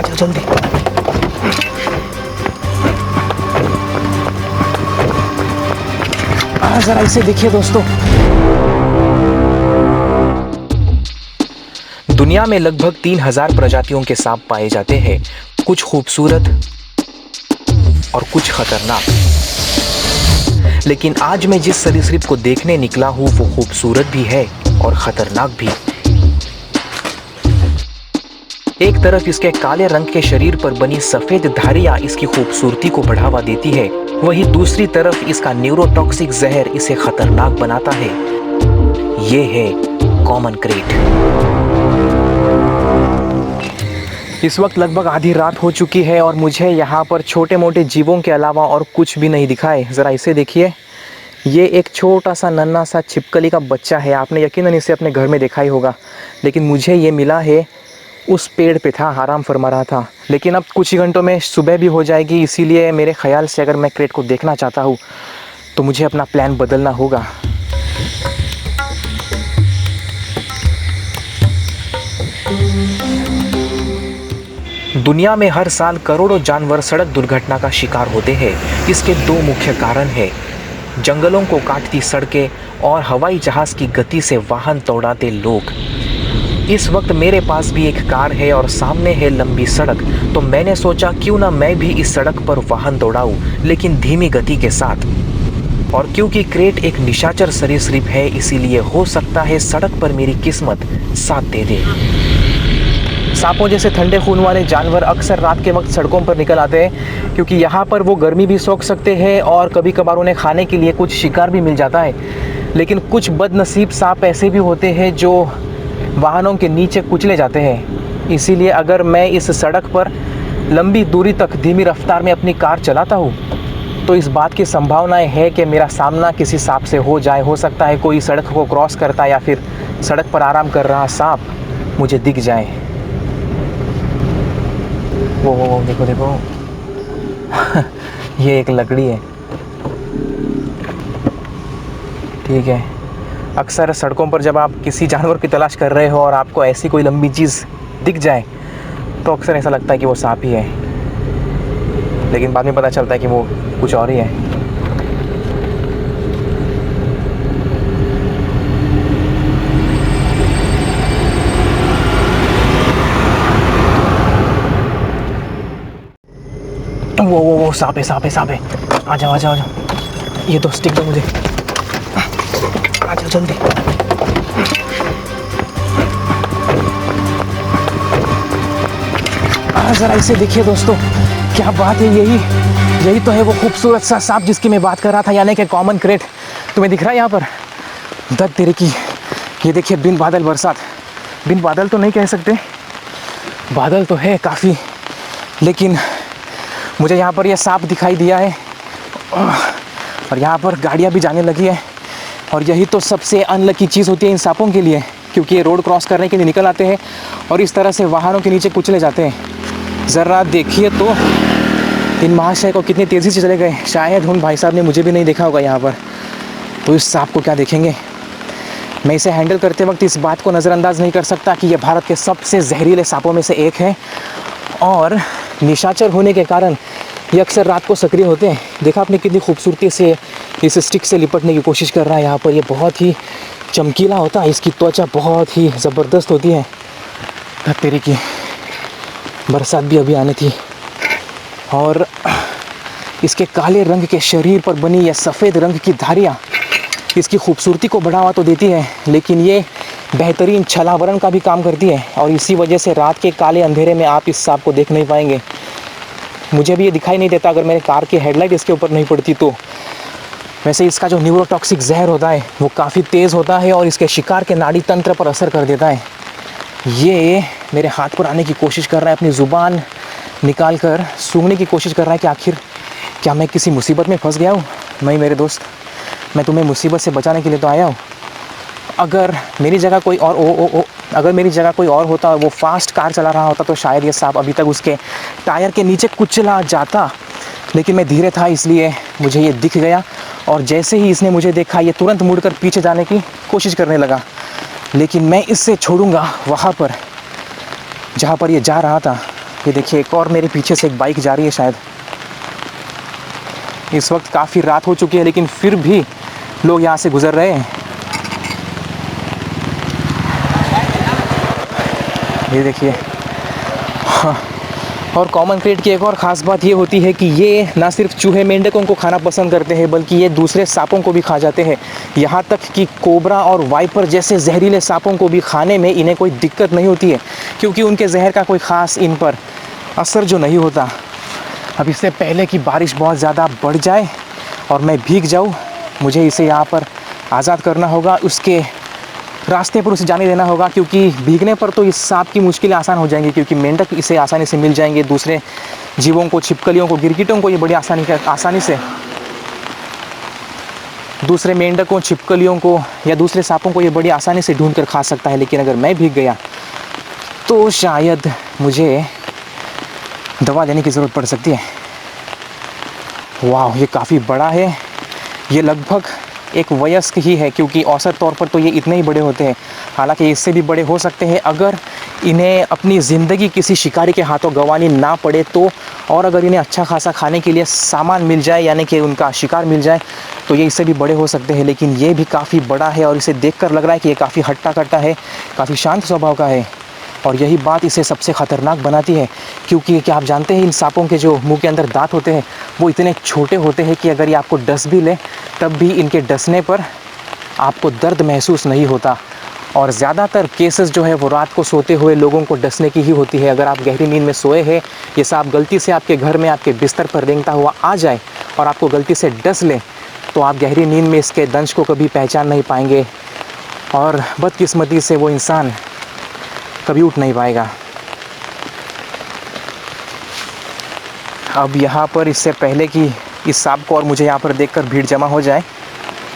आ जाओ जल्दी। जरा इसे देखिए दोस्तों। दुनिया में लगभग 3000 प्रजातियों के सांप पाए जाते हैं, कुछ खूबसूरत और कुछ खतरनाक। लेकिन आज मैं जिस सरीसृप को देखने निकला हूँ वो खूबसूरत भी है और खतरनाक भी। एक तरफ इसके काले रंग के शरीर पर बनी सफेद धारियां इसकी खूबसूरती को बढ़ावा देती है, वहीं दूसरी तरफ इसका न्यूरोटॉक्सिक जहर इसे खतरनाक बनाता है। ये है कॉमन क्रेट। इस वक्त लगभग आधी रात हो चुकी है और मुझे यहाँ पर छोटे मोटे जीवों के अलावा और कुछ भी नहीं दिखाए। ज़रा इसे देखिए, ये एक छोटा सा नन्हा सा छिपकली का बच्चा है। आपने यकीनन इसे अपने घर में देखा ही होगा, लेकिन मुझे ये मिला है उस पेड़ पे था, आराम फरमा रहा था। लेकिन अब कुछ ही घंटों में सुबह भी हो जाएगी, इसीलिए मेरे ख्याल से अगर मैं क्रेट को देखना चाहता हूँ तो मुझे अपना प्लान बदलना होगा। दुनिया में हर साल करोड़ों जानवर सड़क दुर्घटना का शिकार होते हैं। इसके दो मुख्य कारण हैं, जंगलों को काटती सड़कें और हवाई जहाज़ की गति से वाहन दौड़ाते लोग। इस वक्त मेरे पास भी एक कार है और सामने है लंबी सड़क, तो मैंने सोचा क्यों ना मैं भी इस सड़क पर वाहन दौड़ाऊं, लेकिन धीमी गति के साथ। और क्योंकि क्रेट एक निशाचर सरीसृप है, इसीलिए हो सकता है सड़क पर मेरी किस्मत साथ दे दे। सांपों जैसे ठंडे खून वाले जानवर अक्सर रात के वक्त सड़कों पर निकल आते हैं, क्योंकि यहाँ पर वो गर्मी भी सोख सकते हैं और कभी कभार उन्हें खाने के लिए कुछ शिकार भी मिल जाता है। लेकिन कुछ बदनसीब सांप ऐसे भी होते हैं जो वाहनों के नीचे कुचले जाते हैं। इसीलिए अगर मैं इस सड़क पर लंबी दूरी तक धीमी रफ्तार में अपनी कार चलाता हूँ तो इस बात की संभावनाएं है कि मेरा सामना किसी सांप से हो जाए। हो सकता है कोई सड़क को क्रॉस करता या फिर सड़क पर आराम कर रहा सांप मुझे दिख जाए। वो देखो देखो ये एक लकड़ी है। ठीक है, अक्सर सड़कों पर जब आप किसी जानवर की तलाश कर रहे हो और आपको ऐसी कोई लंबी चीज़ दिख जाए तो अक्सर ऐसा लगता है कि वो सांप ही है, लेकिन बाद में पता चलता है कि वो कुछ और ही है। वो सांप है, सांप है, सांप है। आ जाओ आ जाओ आ जाओ, ये तो स्टिक दो मुझे। आ जाओ जल्दी। जरा इसे देखिए दोस्तों, क्या बात है। यही तो है वो खूबसूरत सा सांप जिसकी मैं बात कर रहा था, यानी कि कॉमन क्रेट। तुम्हें दिख रहा है यहाँ पर? दर्द तेरे की। ये देखिए, बिन बादल बरसात। बिन बादल तो नहीं कह सकते, बादल तो है काफ़ी, लेकिन मुझे यहाँ पर यह सांप दिखाई दिया है और यहाँ पर गाड़ियाँ भी जाने लगी है। और यही तो सबसे अनलकी चीज़ होती है इन सांपों के लिए, क्योंकि ये रोड क्रॉस करने के लिए निकल आते हैं और इस तरह से वाहनों के नीचे कुचले जाते हैं। ज़रा देखिए तो इन महाशय को कितनी तेज़ी से चले गए। शायद उन भाई साहब ने मुझे भी नहीं देखा होगा यहाँ पर, तो इस सांप को क्या देखेंगे। मैं इसे हैंडल करते वक्त इस बात को नज़रअंदाज नहीं कर सकता कि यह भारत के सबसे जहरीले सांपों में से एक है और निशाचर होने के कारण ये अक्सर रात को सक्रिय होते हैं। देखा आपने कितनी खूबसूरती से इस स्टिक से लिपटने की कोशिश कर रहा है। यहाँ पर ये बहुत ही चमकीला होता है, इसकी त्वचा बहुत ही ज़बरदस्त होती है। तेरे की बरसात भी अभी आनी थी और इसके काले रंग के शरीर पर बनी यह सफ़ेद रंग की धारियाँ इसकी खूबसूरती को बढ़ावा तो देती है, लेकिन ये बेहतरीन छलावरण का भी काम करती है और इसी वजह से रात के काले अंधेरे में आप इस सांप को देख नहीं पाएंगे। मुझे भी ये दिखाई नहीं देता अगर मेरे कार की हेडलाइट इसके ऊपर नहीं पड़ती तो। वैसे इसका जो न्यूरोटॉक्सिक जहर होता है वो काफ़ी तेज़ होता है और इसके शिकार के नाड़ी तंत्र पर असर कर देता है। ये मेरे हाथ पर आने की कोशिश कर रहा है, अपनी ज़ुबान निकाल कर सूंघने की कोशिश कर रहा है कि आखिर क्या मैं किसी मुसीबत में फंस गया हूँ। नहीं मेरे दोस्त, मैं तुम्हें मुसीबत से बचाने के लिए तो आया हूँ। अगर मेरी जगह कोई और होता और वो फास्ट कार चला रहा होता तो शायद ये सांप अभी तक उसके टायर के नीचे कुचला जाता, लेकिन मैं धीरे था इसलिए मुझे ये दिख गया और जैसे ही इसने मुझे देखा ये तुरंत मुड़कर पीछे जाने की कोशिश करने लगा। लेकिन मैं इससे छोड़ूंगा वहाँ पर जहाँ पर ये जा रहा था। ये देखिए एक और मेरे पीछे से एक बाइक जा रही है शायद। इस वक्त काफ़ी रात हो चुकी है लेकिन फिर भी लोग यहाँ से गुजर रहे हैं। ये देखिए। हाँ, और कॉमन क्रेट की एक और ख़ास बात ये होती है कि ये ना सिर्फ चूहे मेंढकों को खाना पसंद करते हैं बल्कि ये दूसरे सांपों को भी खा जाते हैं। यहाँ तक कि कोबरा और वाइपर जैसे जहरीले सांपों को भी खाने में इन्हें कोई दिक्कत नहीं होती है, क्योंकि उनके जहर का कोई ख़ास इन पर असर जो नहीं होता। अब इससे पहले कि बारिश बहुत ज़्यादा बढ़ जाए और मैं भीग जाऊँ, मुझे इसे यहाँ पर आज़ाद करना होगा, उसके रास्ते पर उसे जाने देना होगा, क्योंकि भीगने पर तो इस सांप की मुश्किलें आसान हो जाएंगी, क्योंकि मेंढक इसे आसानी से मिल जाएंगे। दूसरे जीवों को, छिपकलियों को, गिरगिटों को ये बड़ी आसानी से, दूसरे मेंढकों, छिपकलियों को या दूसरे सांपों को ये बड़ी आसानी से ढूंढ कर खा सकता है। लेकिन अगर मैं भीग गया तो शायद मुझे दवा लेने की ज़रूरत पड़ सकती है। वाह, ये काफ़ी बड़ा है। ये लगभग एक वयस्क ही है, क्योंकि औसत तौर पर तो ये इतने ही बड़े होते हैं। हालांकि इससे भी बड़े हो सकते हैं अगर इन्हें अपनी ज़िंदगी किसी शिकारी के हाथों गंवानी ना पड़े तो, और अगर इन्हें अच्छा खासा खाने के लिए सामान मिल जाए, यानी कि उनका शिकार मिल जाए, तो ये इससे भी बड़े हो सकते हैं। लेकिन ये भी काफ़ी बड़ा है और इसे देखकर लग रहा है कि ये काफ़ी हट्टा कट्टा है, काफ़ी शांत स्वभाव का है। और यही बात इसे सबसे ख़तरनाक बनाती है, क्योंकि क्या आप जानते हैं इन सांपों के जो मुंह के अंदर दांत होते हैं वो इतने छोटे होते हैं कि अगर ये आपको डस भी ले तब भी इनके डसने पर आपको दर्द महसूस नहीं होता। और ज़्यादातर केसेस जो है वो रात को सोते हुए लोगों को डसने की ही होती है। अगर आप गहरी नींद में सोए हैं, ये सांप गलती से आपके घर में आपके बिस्तर पर रेंगता हुआ आ जाए और आपको गलती से डस ले, तो आप गहरी नींद में इसके दंश को कभी पहचान नहीं पाएंगे और बदकिस्मती से वो इंसान कभी उठ नहीं पाएगा। अब यहाँ पर इससे पहले कि इस सांप को और मुझे यहाँ पर देखकर भीड़ जमा हो जाए,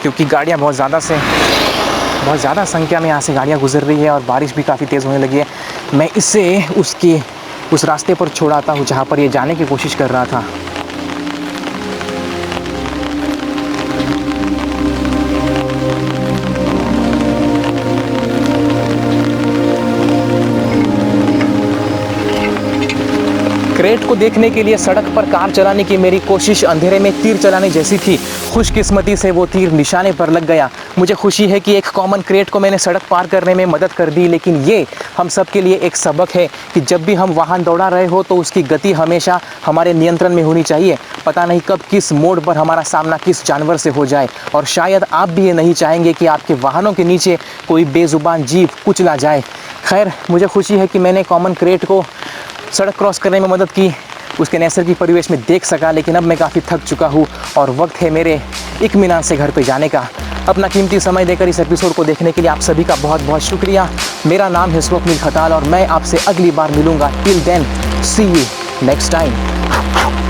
क्योंकि गाड़ियाँ बहुत ज़्यादा संख्या में यहाँ से गाड़ियाँ गुजर रही है और बारिश भी काफ़ी तेज़ होने लगी है, मैं इसे उस रास्ते पर छोड़ाता हूँ जहाँ पर ये जाने की कोशिश कर रहा था। क्रेट को देखने के लिए सड़क पर कार चलाने की मेरी कोशिश अंधेरे में तीर चलाने जैसी थी। खुशकिस्मती से वो तीर निशाने पर लग गया। मुझे खुशी है कि एक कॉमन क्रेट को मैंने सड़क पार करने में मदद कर दी, लेकिन ये हम सब के लिए एक सबक है कि जब भी हम वाहन दौड़ा रहे हो तो उसकी गति हमेशा हमारे नियंत्रण में होनी चाहिए। पता नहीं कब किस मोड़ पर हमारा सामना किस जानवर से हो जाए, और शायद आप भी ये नहीं चाहेंगे कि आपके वाहनों के नीचे कोई बेजुबान जीव कुचला जाए। खैर, मुझे खुशी है कि मैंने कॉमन क्रेट को सड़क क्रॉस करने में मदद की, उसके नैसर्गिक परिवेश में देख सका। लेकिन अब मैं काफ़ी थक चुका हूँ और वक्त है मेरे इत्मीनान से घर पे जाने का। अपना कीमती समय देकर इस एपिसोड को देखने के लिए आप सभी का बहुत बहुत शुक्रिया। मेरा नाम है स्वप्निल खताल और मैं आपसे अगली बार मिलूँगा। Till then, see you next time.